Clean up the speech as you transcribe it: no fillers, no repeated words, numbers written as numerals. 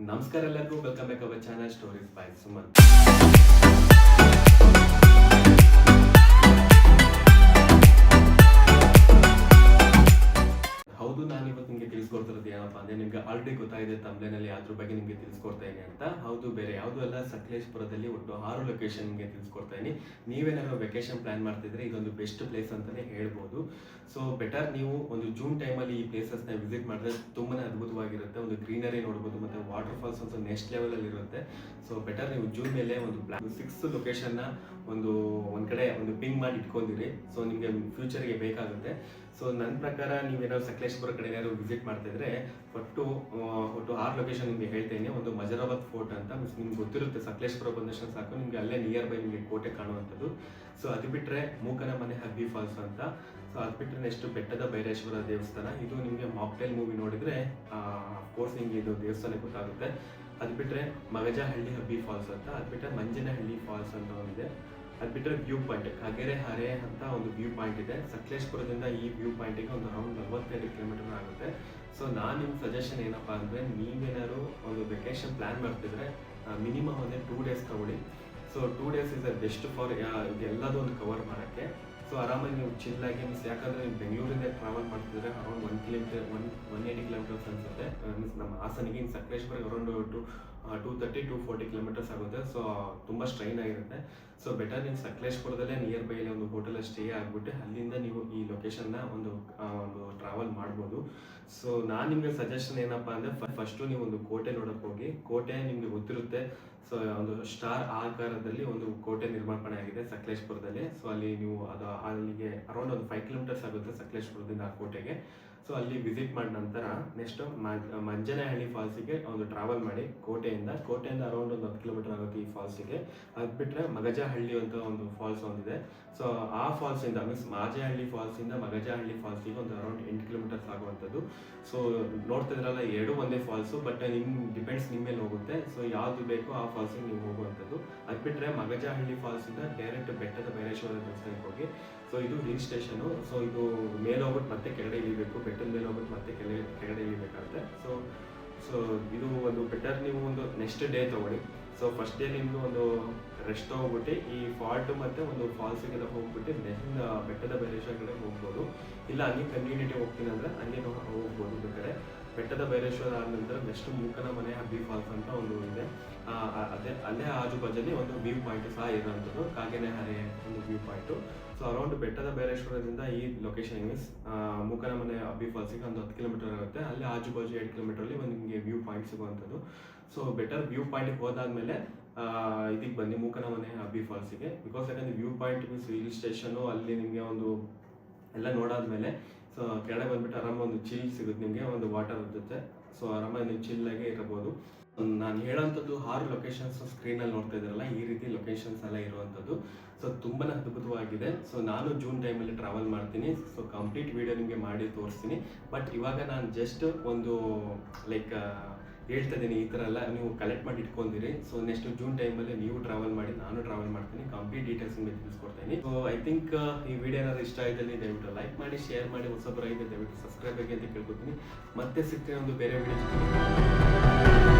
ನಮಸ್ಕಾರ ಎಲ್ಲರಿಗೂ, welcome back our channel stories by Suman. ಹೌದು, ನಾನು ಇವತ್ತು ನಿಮಗೆ ತಿಳಿಸ್ಕೊಡ್ತಿರೋದು ಏನಪ್ಪಾ ಅಂದ್ರೆ, ನಿಮ್ಗೆ ಆಲ್ರೆಡಿ ಗೊತ್ತಾಗಿದೆ ತಮ್ಲೇನಲ್ಲಿ ಅದ್ರ ಬಗ್ಗೆ ನಿಮಗೆ ತಿಳಿಸ್ಕೊಡ್ತಾ ಇದೀನಿ ಅಂತ. ಹೌದು, ಬೇರೆ ಯಾವುದು ಅಲ್ಲ, ಸಕಲೇಶಪುರದಲ್ಲಿ ಒಟ್ಟು 6 ಲೊಕೇಶನ್ ನಿಮಗೆ ತಿಳಿಸ್ಕೊಡ್ತಾ ಇದೀನಿ. ನೀವೇನಾದ್ರು ವೆಕೇಶನ್ ಪ್ಲಾನ್ ಮಾಡ್ತಿದ್ರೆ ಇದೊಂದು ಬೆಸ್ಟ್ ಪ್ಲೇಸ್ ಅಂತಾನೆ ಹೇಳ್ಬೋದು. ಸೊ ಬೆಟರ್ ನೀವು ಒಂದು ಜೂನ್ ಟೈಮಲ್ಲಿ ಈ ಪ್ಲೇಸಸ್ನ ವಿಸಿಟ್ ಮಾಡಿದ್ರೆ ತುಂಬಾನೇ ಅದ್ಭುತವಾಗಿರುತ್ತೆ. ಒಂದು ಗ್ರೀನರಿ ನೋಡ್ಬೋದು, ಮತ್ತೆ ವಾಟರ್ ಫಾಲ್ಸ್ ಒಂದು ನೆಕ್ಸ್ಟ್ ಲೆವೆಲ್ ಅಲ್ಲಿ ಇರುತ್ತೆ. ಸೊ ಬೆಟರ್ ನೀವು ಜೂನ್ ಮೇಲೆ ಒಂದು 6 ಲೊಕೇಶನ್ ಒಂದ್ ಕಡೆ ಒಂದು ಪಿಂಗ್ ಮಾಡಿ ಇಟ್ಕೊಂಡಿರಿ. ಸೊ ನಿಮಗೆ ಫ್ಯೂಚರ್ಗೆ ಬೇಕಾಗುತ್ತೆ. ಸೊ ನನ್ನ ಪ್ರಕಾರ ನೀವೇನಾದ್ರು ಸಕಲೇಶಪುರ ಕಡೆ ಏನಾದ್ರು ವಿಸಿಟ್ ಮಾಡ್ತಿದ್ರೆ ಒಟ್ಟು 6 ಲೊಕೇಶನ್ ನಿಮಗೆ ಹೇಳ್ತೇನೆ. ಒಂದು ಮಜರಾಬಾದ್ ಫೋರ್ಟ್ ಅಂತ, ನಿಮ್ಗೆ ಗೊತ್ತಿರುತ್ತೆ, ಸಕಲೇಶಪುರ ಬಂದಷ್ಟು ಸಾಕು ನಿಮ್ಗೆ ಅಲ್ಲೇ ನಿಯರ್ ಬೈ ನಿಮಗೆ ಕೋಟೆ ಕಾಣುವಂಥದ್ದು. ಸೊ ಅದು ಬಿಟ್ಟರೆ ಮೂಕನ ಮನೆ ಹಬ್ಬಿ ಫಾಲ್ಸ್ ಅಂತ. ಸೊ ಅದು ಬಿಟ್ಟರೆ ನೆಕ್ಸ್ಟ್ ಬೆಟ್ಟದ ಭೈರೇಶ್ವರ ದೇವಸ್ಥಾನ. ಇದು ನಿಮಗೆ ಮಾಕ್ಟೈಲ್ ಮೂವಿ ನೋಡಿದ್ರೆ ಅಫ್ಕೋರ್ಸ್ ನಿಮಗೆ ಇದು ದೇವಸ್ಥಾನ ಗೊತ್ತಾಗುತ್ತೆ. ಅದು ಬಿಟ್ಟರೆ ಮಗಜಹಳ್ಳಿ ಹಬ್ಬಿ ಫಾಲ್ಸ್ ಅಂತ. ಅದು ಬಿಟ್ಟರೆ ಮಂಜನಹಳ್ಳಿ ಫಾಲ್ಸ್ ಅಂತ ಒಂದಿದೆ. ಅದು ಬಿಟ್ಟರೆ ವ್ಯೂ ಪಾಯಿಂಟ್ ಕಗೆರೆ ಹರೆ ಅಂತ ಒಂದು ವ್ಯೂ ಪಾಯಿಂಟ್ ಇದೆ. ಸಕಲೇಶಪುರದಿಂದ ಈ ವ್ಯೂ ಪಾಯಿಂಟಿಗೆ ಒಂದು ಅರೌಂಡ್ 45 ಕಿಲೋಮೀಟರ್ ಆಗುತ್ತೆ. ಸೊ ನಾನು ನಿಮ್ಗೆ ಸಜೆಷನ್ ಏನಪ್ಪಾ ಅಂದರೆ, ನೀವೇನಾದ್ರು ಒಂದು ವೆಕೇಶನ್ ಪ್ಲಾನ್ ಮಾಡ್ತಿದ್ರೆ ಮಿನಿಮಮ್ ಅಂದರೆ 2 ಡೇಸ್ ತಗೊಳ್ಳಿ. So 2 days is the best for ಇದೆಲ್ಲದೂ ಒಂದು ಕವರ್ ಮಾಡೋಕ್ಕೆ. ಸೊ ಆರಾಮಾಗಿ ನೀವು ಚಿಲ್ಲಾಗಿ ಮೀನ್ಸ್, ಯಾಕಂದರೆ ನೀವು ಬೆಂಗಳೂರಿಂದ ಟ್ರಾವೆಲ್ ಮಾಡ್ತಿದ್ರೆ ಅರೌಂಡ್ 180 ಕಿಲೋಮೀಟರ್ಸ್ ಅನಿಸುತ್ತೆ. ಮೀನ್ಸ್ ನಮ್ಮ ಹಾಸನಿಗೆ ಇನ್ನು ಸಕಲೇಶಪುರಕ್ಕೆ ಅರೌಂಡ್ 230-240 ಕಿಲೋಮೀಟರ್ಸ್ ಆಗುತ್ತೆ. ಸೊ ತುಂಬ ಸ್ಟ್ರೈನ್ ಆಗಿರುತ್ತೆ. ಸೊ ಬೆಟರ್ ನೀವು ಸಕಲೇಶಪುರದಲ್ಲೇ ನಿಯರ್ ಬೈ ಒಂದು ಹೋಟೆಲ್ ಸ್ಟೇ ಆಗಿಬಿಟ್ಟು ಅಲ್ಲಿಂದ ನೀವು ಈ ಲೊಕೇಶನ್ನ ಒಂದು ಟ್ರಾವೆಲ್ ಮಾಡ್ಬೋದು. ಸೊ ನಾನು ನಿಮಗೆ ಸಜೆಷನ್ ಏನಪ್ಪ ಅಂದರೆ, ಫಸ್ಟು ನೀವು ಒಂದು ಕೋಟೆ ನೋಡೋಕೆ ಹೋಗಿ. ಕೋಟೆ ನಿಮಗೆ ಗೊತ್ತಿರುತ್ತೆ, ಸೊ ಒಂದು ಸ್ಟಾರ್ ಆಕಾರದಲ್ಲಿ ಒಂದು ಕೋಟೆ ನಿರ್ಮಾಪಣೆ ಆಗಿದೆ ಸಕಲೇಶಪುರದಲ್ಲಿ. ಸೊ ಅಲ್ಲಿ ನೀವು ಅಲ್ಲಿಗೆ ಅರೌಂಡ್ ಒಂದು 5 ಕಿಲೋಮೀಟರ್ಸ್ ಆಗುತ್ತೆ ಸಕಲೇಶಪುರದಿಂದ ಆ ಕೋಟೆಗೆ. ಸೊ ಅಲ್ಲಿ ವಿಸಿಟ್ ಮಾಡಿದ ನಂತರ ನೆಕ್ಸ್ಟ್ ಮಂಜನಹಳ್ಳಿ ಫಾಲ್ಸಿಗೆ ಒಂದು ಟ್ರಾವೆಲ್ ಮಾಡಿ. ಕೋಟೆಯಿಂದ ಅರೌಂಡ್ ಒಂದು 10 ಕಿಲೋಮೀಟರ್ ಆಗುತ್ತೆ ಈ ಫಾಲ್ಸಿಗೆ. ಅದು ಬಿಟ್ಟರೆ ಮಗಜಹಳ್ಳಿ ಅಂತ ಒಂದು ಫಾಲ್ಸ್ ಒಂದಿದೆ. ಸೊ ಆ ಫಾಲ್ಸಿಂದ ಮೀನ್ಸ್ ಮಾಜಹಳ್ಳಿ ಫಾಲ್ಸಿಂದ ಮಗಜಹಳ್ಳಿ ಫಾಲ್ಸಿಗೆ ಒಂದು ಅರೌಂಡ್ 8 ಕಿಲೋಮೀಟರ್ಸ್ ಆಗುವಂಥದ್ದು. ಸೊ ನೋಡ್ತಿದ್ರಲ್ಲ, ಎರಡು ಒಂದೇ ಫಾಲ್ಸು, ಬಟ್ ಡಿಪೆಂಡ್ಸ್ ನಿಮ್ಮ ಮೇಲೆ ಹೋಗುತ್ತೆ. ಸೊ ಯಾವುದು ಬೇಕೋ ಆ ಫಾಲ್ಸಿಗೆ ನೀವು ಹೋಗುವಂಥದ್ದು. ಅದು ಬಿಟ್ಟರೆ ಮಗಜಹಳ್ಳಿ ಫಾಲ್ಸಿಂದ ಡೈರೆಕ್ಟ್ ಬೆಟ್ಟದ ಭೈರೇಶ್ವರ ದೇವಸ್ಥಾನಕ್ಕೆ ಹೋಗಿ. ಸೊ ಇದು ಹಿಲ್ ಸ್ಟೇಷನು. ಸೊ ಇದು ಮೇಲೆ ಹೋಗ್ಬಿಟ್ಟು ಮತ್ತೆ ಕೆಳಗಡೆ ಇಳಿಬೇಕು, ಬೆಟ್ಟದ ಮೇಲೆ ಹೋಗ್ಬಿಟ್ಟು ಮತ್ತೆ ಕೆಳಗಡೆ ಇಳಿಬೇಕಾಗುತ್ತೆ. ಸೊ ಇದು ಒಂದು ಬೆಟರ್ ನೀವು ಒಂದು ನೆಕ್ಸ್ಟ್ ಡೇ ತೊಗೊಳ್ಳಿ. ಸೊ ಫಸ್ಟ್ ಡೇ ನಿಮ್ಗೆ ಒಂದು ರೆಸ್ಟ್ ತೊಗೊಬಿಟ್ಟು ಈ ಫಾಲ್ಟ್ ಮತ್ತು ಒಂದು ಫಾಲ್ಸಿಗೆಲ್ಲ ಹೋಗ್ಬಿಟ್ಟು ನೆಕ್ಸ್ಟ್ ಬೆಟ್ಟದ ಭೈರೇಶ್ವರ ಕಡೆ ಹೋಗ್ಬೋದು. ಇಲ್ಲ ಹಂಗೆ ಕಂಟಿನ್ಯೂಟಿ ಹೋಗ್ತೀನಿ ಅಂದರೆ ಹಂಗೆ ಹೋಗ್ಬೋದು ಬೇಕಾದ್ರೆ. ಬೆಟ್ಟದ ಭೈರೇಶ್ವರ ಆದ ನಂತರ ನೆಕ್ಸ್ಟ್ ಮೂಕನ ಮನೆ ಹಬ್ಬಿ ಫಾಲ್ಸ್ ಅಂತ ಒಂದು ಇದೆ. ಅಲ್ಲೇ ಆಜುಬಾಜಲ್ಲಿ ಒಂದು ವ್ಯೂ ಪಾಯಿಂಟ್ ಸಹ ಇರೋಂಥದ್ದು, ಕಾಗೆನೆ ಹರೆ ಒಂದು ವ್ಯೂ ಪಾಯಿಂಟು. ಸೊ ಅರೌಂಡ್ ಬೆಟ್ಟದ ಭೈರೇಶ್ವರದಿಂದ ಈ ಲೊಕೇಶನ್ ಮೀನ್ಸ್ ಮೂಕನ ಮನೆ ಹಬ್ಬಿ ಫಾಲ್ಸಿಗೆ ಒಂದು 10 ಕಿಲೋಮೀಟರ್ ಆಗುತ್ತೆ. ಅಲ್ಲಿ ಆಜುಬಾಜು 2 ಕಿಲೋಮೀಟರಲ್ಲಿ ಒಂದು ನಿಮಗೆ ವ್ಯೂ ಪಾಯಿಂಟ್ ಸಿಗುವಂಥದ್ದು. ಸೊ ಬೆಟರ್ ವ್ಯೂ ಪಾಯಿಂಟ್ಗೆ ಹೋದಾದ್ಮೇಲೆ ಇದಕ್ಕೆ ಬನ್ನಿ ಮೂಕನ ಮನೆ ಹಬ್ಬಿ ಫಾಲ್ಸಿಗೆ. ಬಿಕಾಸ್ ಯಾಕಂದರೆ view point means hill station, ಅಲ್ಲಿ ನಿಮಗೆ ಒಂದು ಎಲ್ಲ ನೋಡಾದ್ಮೇಲೆ ಸೊ ಕೆಳಗಡೆ ಬಂದ್ಬಿಟ್ಟು ಆರಾಮ ಒಂದು ಚಿಲ್ ಸಿಗುತ್ತೆ ನಿಮಗೆ ಒಂದು ವಾಟರ್ ಜೊತೆ. ಸೊ ಆರಾಮಾಗಿ ನೀವು ಚಿಲ್ಲಾಗೆ ಇರಬಹುದು. ನಾನು ಹೇಳೋಂಥದ್ದು 6 ಲೊಕೇಶನ್ಸ್ ಸ್ಕ್ರೀನಲ್ಲಿ ನೋಡ್ತಾ ಇದ್ದಾರಲ್ಲ, ಈ ರೀತಿ ಲೊಕೇಶನ್ಸ್ ಎಲ್ಲ ಇರುವಂಥದ್ದು. ಸೊ ತುಂಬಾ ಅದ್ಭುತವಾಗಿದೆ. ಸೊ ನಾನು ಜೂನ್ ಟೈಮಲ್ಲಿ ಟ್ರಾವೆಲ್ ಮಾಡ್ತೀನಿ. ಸೊ ಕಂಪ್ಲೀಟ್ ವಿಡಿಯೋ ನಿಮಗೆ ಮಾಡಿ ತೋರಿಸ್ತೀನಿ. ಬಟ್ ಇವಾಗ ನಾನು ಜಸ್ಟ್ ಒಂದು ಲೈಕ್ ಹೇಳ್ತಾ ಇದ್ದೀನಿ, ಈ ಥರ ಎಲ್ಲ ನೀವು ಕಲೆಕ್ಟ್ ಮಾಡಿ ಇಟ್ಕೊಂಡಿರಿ. ಸೊ ನೆಕ್ಸ್ಟ್ ಜೂನ್ ಟೈಮಲ್ಲಿ ನೀವು ಟ್ರಾವೆಲ್ ಮಾಡಿ, ನಾನು ಟ್ರಾವೆಲ್ ಮಾಡ್ತೀನಿ. ಕಂಪ್ಲೀಟ್ ಡೀಟೇಲ್ಸ್ ನಿಮಗೆ ತಿಳಿಸ್ಕೊಡ್ತೀನಿ. ಸೊ ಐ ಥಿಂಕ್ ಈ ವಿಡಿಯೋ ಏನಾದ್ರು ಇಷ್ಟ ಆಯಿದಲ್ಲಿ ದಯವಿಟ್ಟು ಲೈಕ್ ಮಾಡಿ, ಶೇರ್ ಮಾಡಿ, ಹೊಸಬರಾಗಿದೆ ದಯವಿಟ್ಟು ಸಬ್ಸ್ಕ್ರೈಬ್ ಆಗಿ ಅಂತ ಕೇಳ್ಕೊತೀನಿ. ಮತ್ತೆ ಸಿಗ್ತೀನಿ ಒಂದು ಬೇರೆ ವಿಡಿಯೋ.